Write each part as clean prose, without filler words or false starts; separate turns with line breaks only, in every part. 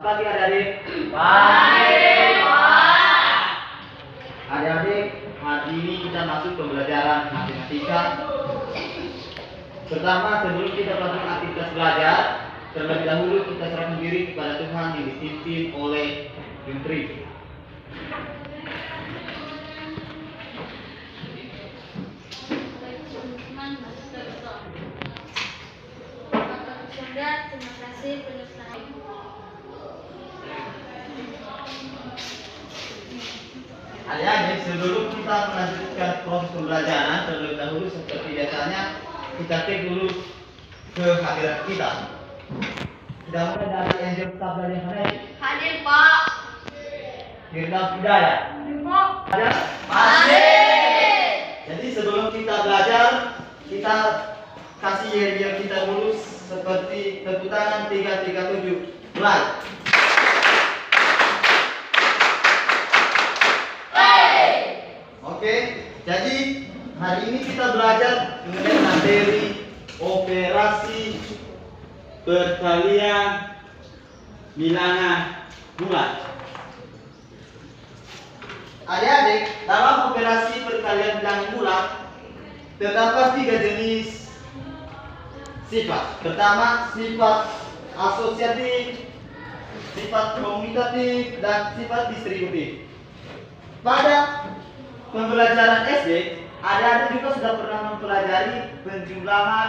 Pagi adik-adik.
Baik, Pak.
Adik-adik, hari ini kita masuk pembelajaran matematika. Pertama, sebelum kita melakukan aktivitas belajar, terlebih dahulu kita serahkan diri kepada Tuhan yang dipimpin oleh Yuntri.
Terima kasih penyelesaian.
Adik-adik, sebelum kita melanjutkan proses pembelajaran, terlebih dahulu seperti biasanya kita cek dulu kehadiran kita. Kita mulai dari Angel Tabla yang mana?
Hadir, Pak.
Firdaus Hidayah.
Pak.
Ada?
Masih.
Jadi sebelum kita belajar, kita kasih yel-yel kita dulu seperti tepuk tangan 337. Mulai. Oke, jadi hari ini kita belajar mengenai materi operasi perkalian bilangan bulat. Adik-adik, dalam operasi perkalian bilangan bulat terdapat 3 jenis sifat. Pertama, sifat asosiatif, sifat komutatif, dan sifat distributif. Pada pembelajaran SD, adik-adik juga sudah pernah mempelajari penjumlahan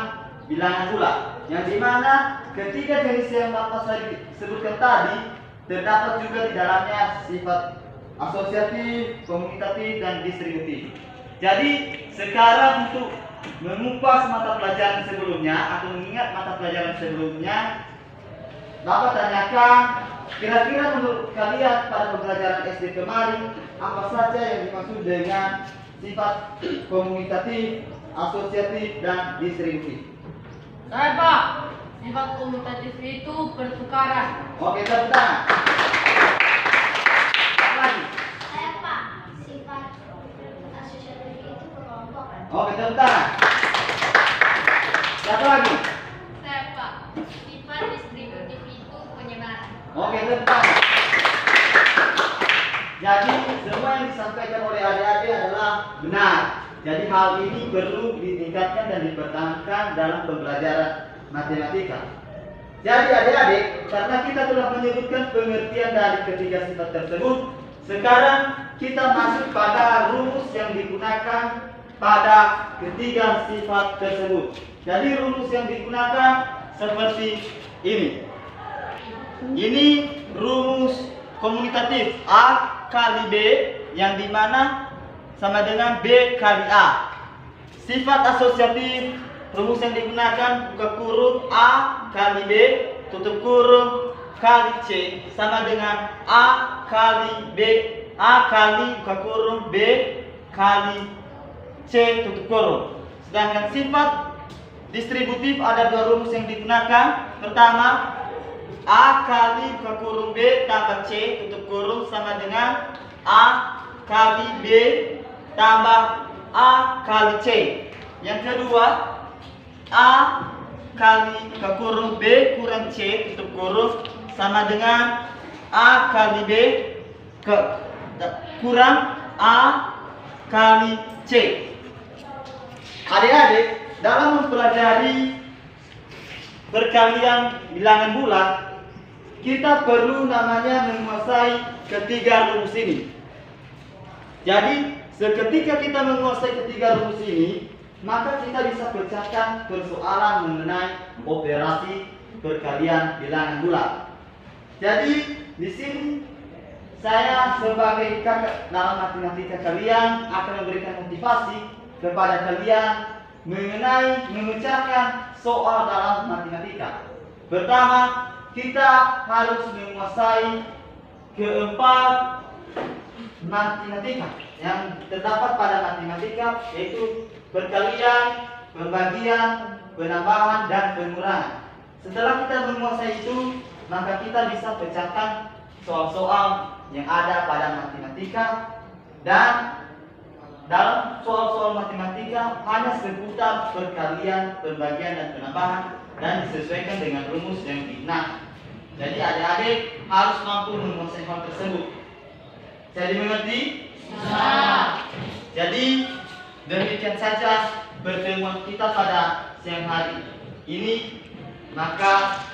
bilangan bulat, yang dimana ketiga jenis yang Bapak saya sebutkan tadi terdapat juga di dalamnya sifat asosiatif, komutatif, dan distributif. Jadi sekarang untuk mengupas mata pelajaran sebelumnya atau mengingat mata pelajaran sebelumnya, Bapak tanyakan kira-kira menurut kalian pada pembelajaran SD kemarin apa saja yang dimaksud dengan sifat komutatif, asosiatif, dan distributif?
Saya, Pak, sifat komutatif itu pertukaran.
Oke, tepuk tangan. Apa lagi?
Saya, Pak. Sifat asosiatif itu perkelompokan.
Oke, tepuk tangan. Siapa lagi?
Saya, Pak. Sifat distributif itu penyebaran.
Oke, tepuk tangan. Jadi semua yang disampaikan oleh adik-adik adalah benar. Jadi hal ini perlu ditingkatkan dan dipertahankan dalam pembelajaran matematika. Jadi adik-adik, karena kita telah menyebutkan pengertian dari ketiga sifat tersebut, sekarang kita masuk pada rumus yang digunakan pada ketiga sifat tersebut. Jadi rumus yang digunakan seperti ini. Ini rumus komutatif A kali B, yang dimana sama dengan B kali A. Sifat asosiatif, rumus yang digunakan buka kurung A kali B tutup kurung kali C sama dengan A kali B, A kali buka kurung B kali C tutup kurung. Sedangkan sifat distributif ada 2 rumus yang digunakan. Pertama, A kali buka kurung B tambah C tutup kurung sama dengan A kali B tambah A kali C. Yang kedua, A kali buka kurung B kurang C tutup kurung sama dengan A kali B kurang A kali C. Adik-adik, dalam mempelajari perkalian bilangan bulat, kita perlu namanya menguasai ketiga rumus ini. Jadi seketika kita menguasai ketiga rumus ini, maka kita bisa pecahkan persoalan mengenai operasi perkalian bilangan bulat. Jadi di sini saya sebagai kakak dalam matematika kalian akan memberikan motivasi kepada kalian mengenai memecahkan soal dalam matematika. Pertama, kita harus menguasai keempat matematika yang terdapat pada matematika, yaitu perkalian, pembagian, penambahan, dan pengurangan. Setelah kita menguasai itu, maka kita bisa pecahkan soal-soal yang ada pada matematika. Dan dalam soal-soal matematika hanya seputar perkalian, pembagian, dan penambahan, dan disesuaikan dengan rumus yang digunakan. Jadi adik-adik harus mampu menguasai hal tersebut. Jadi mengerti? Jadi demikian saja pertemuan kita pada siang hari ini. Maka